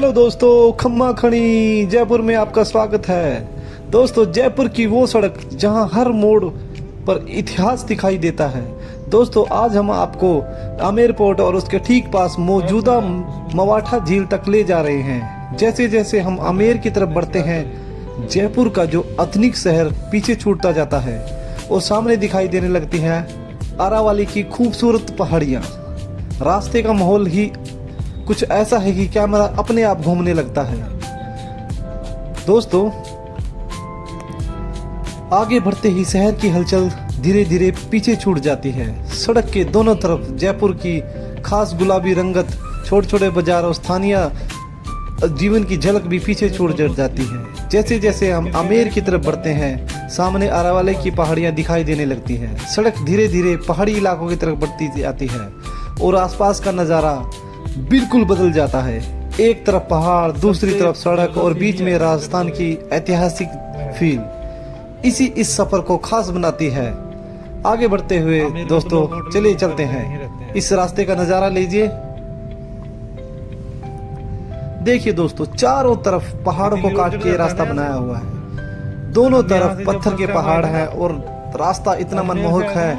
Hello दोस्तों, खम्मा खणी जयपुर में आपका स्वागत है। दोस्तों, जयपुर की वो सड़क जहां हर मोड़ पर इतिहास दिखाई देता है। दोस्तों, आज हम आपको आमेर पोर्ट और उसके ठीक पास मौजूदा मवाठा झील तक ले जा रहे हैं। जैसे जैसे हम आमेर की तरफ बढ़ते हैं, जयपुर का जो आधुनिक शहर पीछे छूटता जाता है और सामने दिखाई देने लगती है अरावली की खूबसूरत पहाड़ियाँ। रास्ते का माहौल ही कुछ ऐसा है कि कैमरा अपने आप घूमने लगता है। दोस्तों, आगे बढ़ते ही शहर की हलचल धीरे धीरे पीछे छूट जाती है। सड़क के दोनों तरफ जयपुर की खास गुलाबी रंगत, छोटे छोटे बाजार और स्थानीय जीवन की झलक भी पीछे छूट जाती है। जैसे जैसे हम आमेर की तरफ बढ़ते हैं, सामने अरावली की पहाड़ियां दिखाई देने लगती हैं। सड़क धीरे धीरे पहाड़ी इलाकों की तरफ बढ़ती जाती है और आसपास का नज़ारा बिल्कुल बदल जाता है। एक तरफ पहाड़, दूसरी तरफ सड़क और बीच में राजस्थान की ऐतिहासिक फील इस सफर को खास बनाती है। आगे बढ़ते हुए दोस्तों, चलिए चलते हैं, इस रास्ते का नजारा लीजिए। देखिए दोस्तों, चारों तरफ पहाड़ों को काट के रास्ता बनाया हुआ है। दोनों तरफ पत्थर के पहाड़ हैं और रास्ता इतना मनमोहक है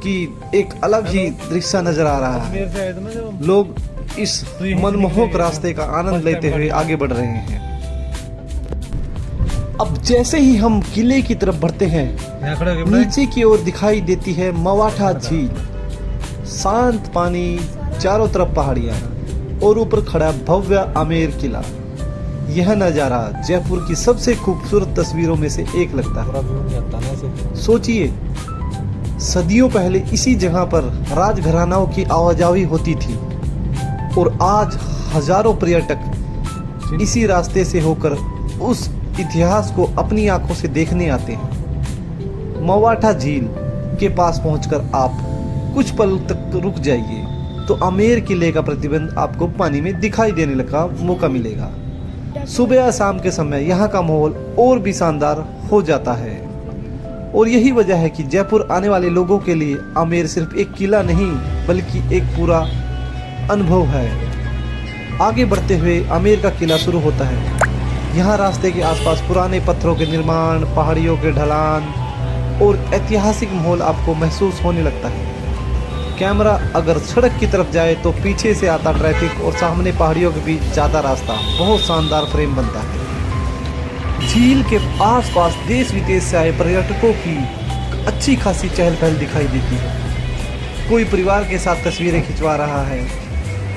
कि एक अलग ही दृश्य नजर आ रहा है। लोग इस मनमोहक रास्ते का आनंद लेते हुए आगे बढ़ रहे हैं। अब जैसे ही हम किले की तरफ बढ़ते हैं, नीचे की ओर दिखाई देती है मवाठा झील। शांत पानी, चारों तरफ पहाड़ियां और ऊपर खड़ा भव्य आमेर किला। यह नजारा जयपुर की सबसे खूबसूरत तस्वीरों में से एक लगता है। सोचिए, सदियों पहले इसी जगह पर राजघरानाओं की आवाजाही होती थी और आज हजारों पर्यटक इसी रास्ते से होकर उस इतिहास को अपनी आंखों से देखने आते हैं। मवाठा झील के पास पहुंचकर आप कुछ पल तक रुक जाइए तो आमेर किले का प्रतिबिंब आपको पानी में दिखाई देने का मौका मिलेगा। सुबह या शाम के समय यहाँ का माहौल और भी शानदार हो जाता है और यही वजह है कि जयपुर आने वाले लोगों के लिए आमेर सिर्फ एक किला नहीं बल्कि एक पूरा अनुभव है। आगे बढ़ते हुए आमेर का किला शुरू होता है। यहाँ रास्ते के आसपास पुराने पत्थरों के निर्माण, पहाड़ियों के ढलान और ऐतिहासिक माहौल आपको महसूस होने लगता है। कैमरा अगर सड़क की तरफ जाए तो पीछे से आता ट्रैफिक और सामने पहाड़ियों के बीच ज़्यादा रास्ता बहुत शानदार फ्रेम बनता है। झील के आसपास देश विदेश से आए पर्यटकों की अच्छी खासी चहल पहल दिखाई देती है। कोई परिवार के साथ तस्वीरें खिंचवा रहा है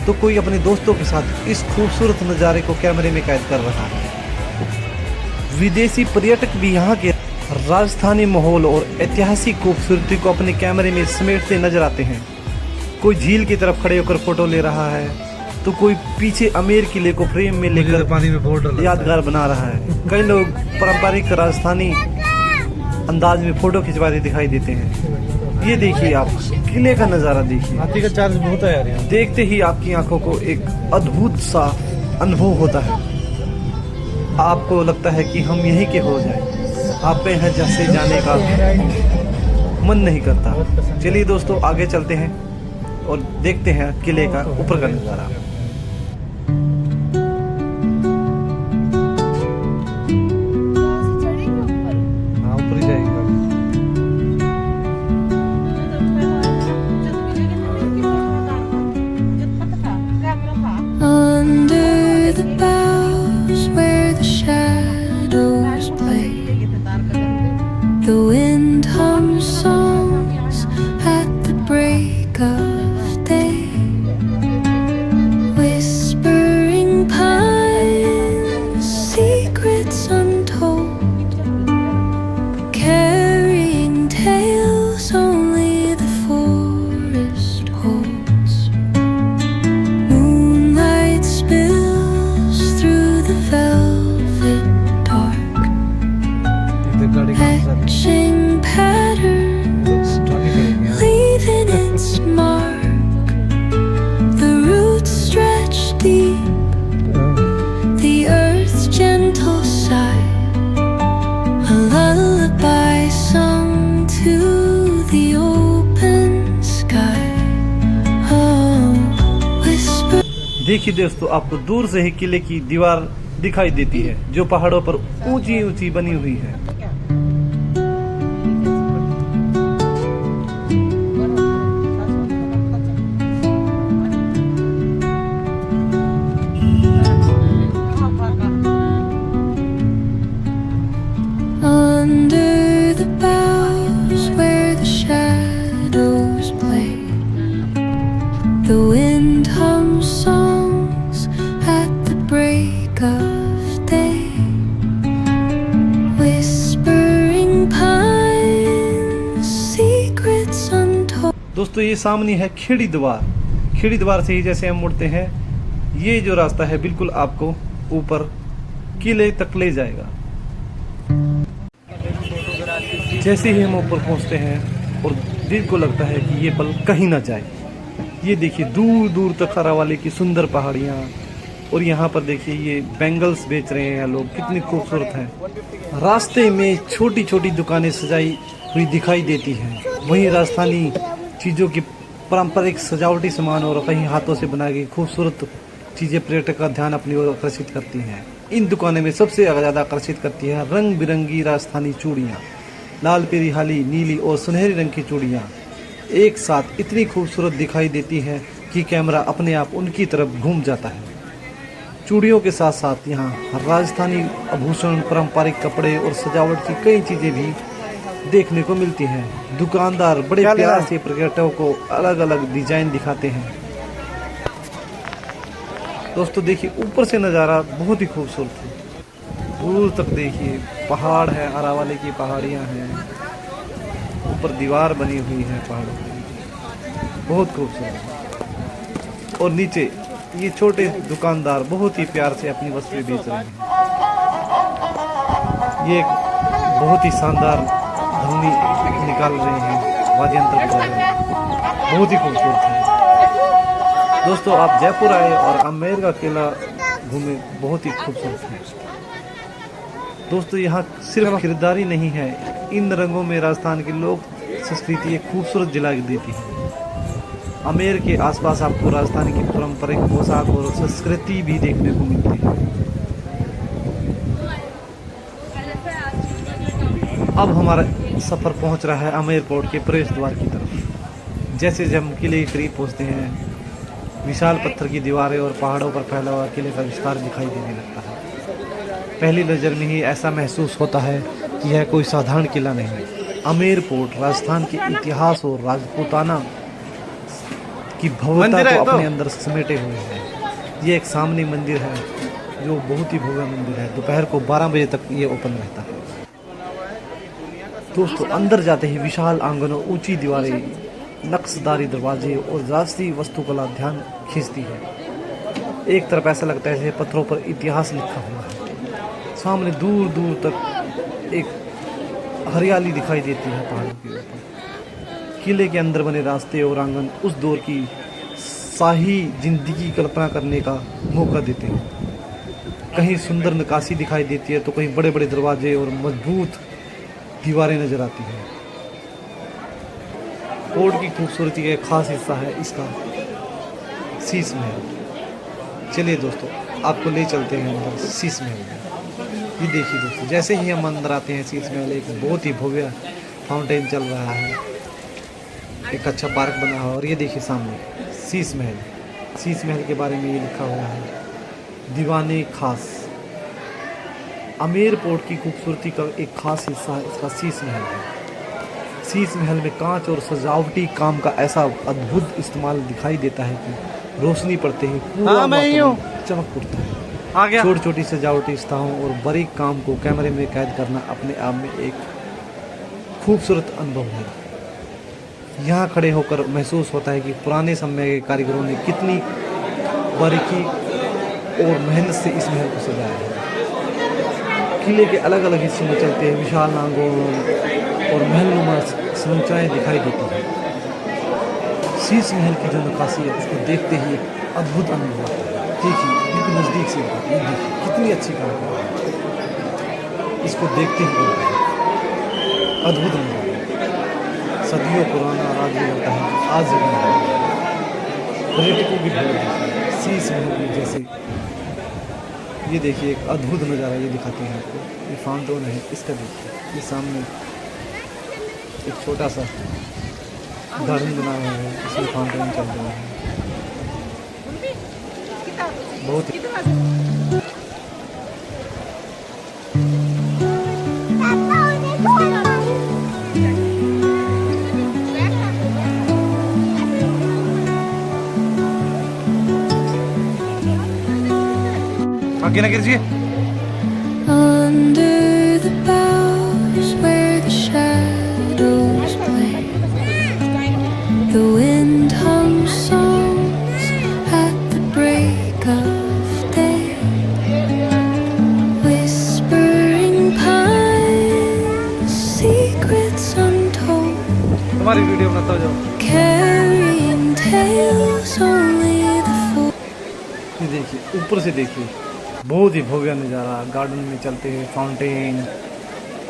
तो कोई अपने दोस्तों के साथ इस खूबसूरत नज़ारे को कैमरे में कैद कर रहा है। विदेशी पर्यटक भी यहाँ के राजस्थानी माहौल और ऐतिहासिक खूबसूरती को अपने कैमरे में समेटते नजर आते हैं। कोई झील की तरफ खड़े होकर फोटो ले रहा है तो कोई पीछे आमेर किले को फ्रेम में लेकर पानी में यादगार बना रहा है। कई लोग पारंपरिक राजस्थानी अंदाज में फोटो खिंचवाते दिखाई देते हैं। ये देखिए, आप किले का नज़ारा देखिए। हाथी का चार्ज बहुत है यार यहाँ। देखते ही आपकी आंखों को एक अद्भुत सा अनुभव होता है। आपको लगता है कि हम यहीं के हो जाए। आप पे है जैसे जाने का मन नहीं करता। चलिए दोस्तों, आगे चलते हैं और देखते हैं किले का ऊपर का नज़ारा। हाँ, ऊपर ही जाएंगे। Under the boughs where the shadows play, the wind hums songs at the break of day, whispering pines, secrets untold, carrying tales only the forest holds. Moonlight spills through the velvet dark, etching patterns, leaving its mark. The roots stretch deep, the earth's gentle sigh, a lullaby sung to the open sky. Oh, whisper. देखिए दोस्तों, आपको दूर से ही किले की दीवार दिखाई देती है जो पहाड़ों पर ऊंची ऊंची बनी हुई है। Under the boughs where the shadows play, the wind hums songs at the break of day, whispering pines, secrets untold. दोस्तों ये सामने है खेड़ी द्वार। खेड़ी द्वार से ही जैसे हम मुड़ते हैं, ये जो रास्ता है बिल्कुल आपको ऊपर किले तक ले जाएगा। जैसे ही हम ऊपर पहुंचते हैं और दिल को लगता है कि ये पल कहीं ना जाए। ये देखिए दूर दूर तक अरावली की सुंदर पहाड़ियाँ, और यहाँ पर देखिए ये बैंगल्स बेच रहे हैं लोग, कितनी खूबसूरत हैं। रास्ते में छोटी छोटी दुकानें सजाई हुई दिखाई देती हैं। वहीं राजस्थानी चीज़ों की पारंपरिक सजावटी सामान और कहीं हाथों से बनाई गई खूबसूरत चीज़ें पर्यटक का ध्यान अपनी ओर आकर्षित करती हैं। इन दुकानों में सबसे ज़्यादा आकर्षित करती है रंग बिरंगी राजस्थानी चूड़ियाँ। लाल पीली हाली नीली और सुनहरी रंग की चूड़ियाँ एक साथ इतनी खूबसूरत दिखाई देती हैं कि कैमरा अपने आप उनकी तरफ घूम जाता है। चूड़ियों के साथ साथ यहाँ राजस्थानी आभूषण, पारंपरिक कपड़े और सजावट की कई चीज़ें भी देखने को मिलती हैं। दुकानदार बड़े प्यार से पर्यटकों को अलग अलग डिजाइन दिखाते हैं। दोस्तों देखिए ऊपर से नज़ारा बहुत ही खूबसूरत है। दूर तक देखिए पहाड़ है, अरावली की पहाड़ियाँ हैं, ऊपर दीवार बनी हुई है पहाड़ों की, बहुत खूबसूरत। और नीचे ये छोटे दुकानदार बहुत ही प्यार से अपनी वस्तुएं बेच रहे हैं। ये एक बहुत ही शानदार धुनी निकाल रहे हैं, वाद्य यंत्र बजा रहे हैं, बहुत ही खूबसूरत है। दोस्तों आप जयपुर आए और आमेर का किला घूमे, बहुत ही खूबसूरत है। दोस्तों यहाँ सिर्फ खरीदारी नहीं है, इन रंगों में राजस्थान की लोक संस्कृति एक खूबसूरत झलक देती है। आमेर के आसपास आपको राजस्थान की पारंपरिक पोशाक और संस्कृति भी देखने को मिलती है। अब हमारा सफ़र पहुंच रहा है आमेर पोर्ट के प्रवेश द्वार की तरफ। जैसे जब हम किले के करीब पहुँचते हैं, विशाल पत्थर की दीवारें और पहाड़ों पर फैला हुआ किले का विस्तार दिखाई देने लगता है। पहली नज़र में ही ऐसा महसूस होता है कि यह कोई साधारण किला नहीं है। आमेर पोर्ट राजस्थान के इतिहास और राजपूताना की भव्यता को अपने अंदर समेटे हुए है। ये एक सामने मंदिर है जो बहुत ही भव्य मंदिर है। दोपहर को 12 बजे तक ये ओपन रहता है। दोस्तों अंदर जाते ही विशाल आंगनों, ऊंची दीवारें, नक्शदारी दरवाजे और राष्ट्रीय वास्तुकला ध्यान खींचती है। एक तरफ ऐसा लगता है जैसे पत्थरों पर इतिहास लिखा हुआ है। सामने दूर दूर तक एक हरियाली दिखाई देती है पहाड़ों के ऊपर। किले के अंदर बने रास्ते और आंगन उस दौर की शाही जिंदगी की कल्पना करने का मौका देते हैं। कहीं सुंदर नक्काशी दिखाई देती है तो कहीं बड़े बड़े दरवाजे और मजबूत दीवारें नजर आती हैं। कोर्ट की खूबसूरती का एक खास हिस्सा है इसका शीश महल। चलिए दोस्तों आपको ले चलते हैं अंदर शीश महल में। ये देखिए दोस्तों, जैसे ही हम अंदर आते हैं शीश महल, एक बहुत ही भव्य फाउंटेन चल रहा है, एक अच्छा पार्क बना हुआ। और ये देखिए सामने शीश महल। शीश महल के बारे में ये लिखा हुआ है, दीवाने खास। आमेर पोर्ट की खूबसूरती का एक खास हिस्सा इसका शीश महल है। शीश महल में कांच और सजावटी काम का ऐसा अद्भुत इस्तेमाल दिखाई देता है कि रोशनी पड़ते ही पूरा वातावरण चमक उठता है। छोटी छोटी सजावटी स्थानों और बारीक काम को कैमरे में कैद करना अपने आप में एक खूबसूरत अनुभव है। यहाँ खड़े होकर महसूस होता है कि पुराने समय के कारीगरों ने कितनी बारीकी और मेहनत से इस महल को सजाया है। किले के अलग अलग हिस्सों में चलते हैं विशाल नांगों और महलनुमा संरचनाएं दिखाई देती हैं। शीश महल की जो नक्काशी है उसको देखते ही एक अद्भुत अनुभव आता है। देखिए बिल्कुल नज़दीक से ये देखिए कितनी अच्छी कलाकारी है। इसको देखते ही अद्भुत अनुभव है। सदियों पुराना राज्य लगता है आज भी पर्यटकों की भीड़ शीश महल जैसे। ये देखिए एक अद्भुत नज़ारा ये दिखाते हैं आपको। ये फाउंटेन है, इसका देखिए, ये सामने एक छोटा सा गार्डन बना हुआ है, इसमें फाउंटेन चल रहा है। बहुत ही आगे ना कीजिए। Under the boughs where the shadows play, the wind hums songs at the break of day, whispering pines, secrets untold, तुम्हारी वीडियो बनाता हो जाओ। carrying tales only the fool. ये देखिए ऊपर से देखिए, बहुत ही भव्य नज़ारा। गार्डन में चलते हुए फाउंटेन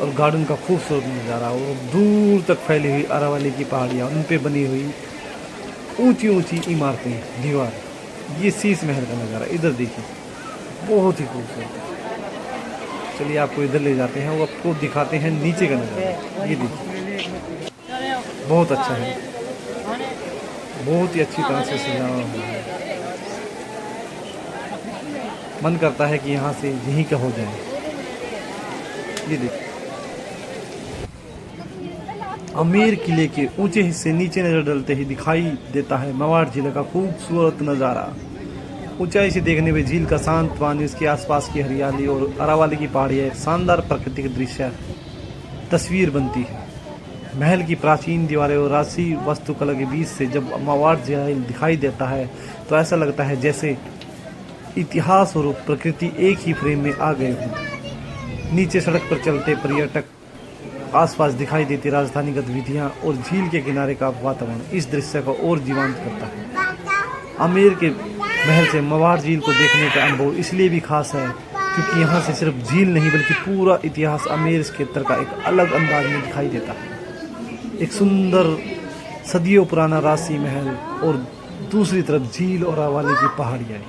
और गार्डन का खूबसूरत नज़ारा, और दूर तक फैली हुई अरावली की पहाड़ियाँ, उन पे बनी हुई ऊंची ऊंची इमारतें, दीवार। ये शीश महल का नज़ारा इधर देखिए, बहुत ही खूबसूरत है। चलिए आपको इधर ले जाते हैं, वो आपको दिखाते हैं नीचे का नज़ारा। ये देखिए बहुत अच्छा है, बहुत ही अच्छी तरह से सजा हुआ है। मन करता है कि यहाँ से यहीं का हो जाए। ये देखिए आमेर किले के ऊंचे हिस्से नीचे नजर डालते ही दिखाई देता है मवाड़ झील का खूबसूरत नज़ारा। ऊंचाई से देखने में झील का शांत पानी, उसके आसपास की हरियाली और अरावली की पहाड़ियाँ एक शानदार प्राकृतिक दृश्य तस्वीर बनती है। महल की प्राचीन दीवारें और राजसी वास्तुकला के बीच से जब मवाड़ झील दिखाई देता है तो ऐसा लगता है जैसे इतिहास और प्रकृति एक ही फ्रेम में आ गए हों। नीचे सड़क पर चलते पर्यटक, आसपास दिखाई देती राजधानी गतिविधियां और झील के किनारे का वातावरण इस दृश्य को और जीवंत करता है। आमेर के महल से मवाड़ झील को देखने का अनुभव इसलिए भी खास है क्योंकि यहाँ से सिर्फ झील नहीं बल्कि पूरा इतिहास आमेर क्षेत्र का एक अलग अंदाज में दिखाई देता है। एक सुंदर सदियों पुराना राजसी महल और दूसरी तरफ झील और अरावली की पहाड़ियाँ।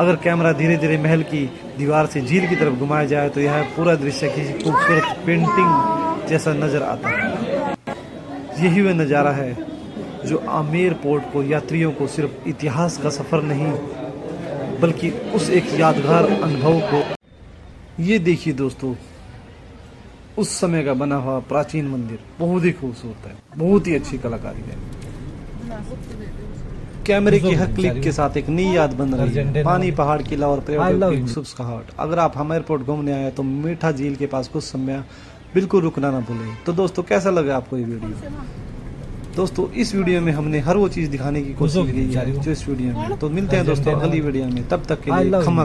अगर कैमरा धीरे धीरे महल की दीवार से झील की तरफ घुमाया जाए तो यह पूरा दृश्य किसी खूबसूरत पेंटिंग जैसा नजर आता है। यही वह नज़ारा है जो आमेर पोर्ट को यात्रियों को सिर्फ इतिहास का सफ़र नहीं बल्कि उस एक यादगार अनुभव को। ये देखिए दोस्तों, उस समय का बना हुआ प्राचीन मंदिर बहुत ही खूबसूरत है, बहुत ही अच्छी कलाकारी है। कैमरे की हर क्लिक के साथ एक नई याद बन रही है। पानी, पहाड़, किला और पर्यटकों की मुस्कुराहट। अगर आप हमारे पोर्ट घूमने आए तो मीठा झील के पास कुछ समय बिल्कुल रुकना ना भूलें। तो दोस्तों कैसा लगा आपको ये वीडियो? दोस्तों इस वीडियो में हमने हर वो चीज़ दिखाने की कोशिश की है जो इस वीडियो में। तो मिलते हैं दोस्तों अगली वीडियो में, तब तक के लिए खमा खमा।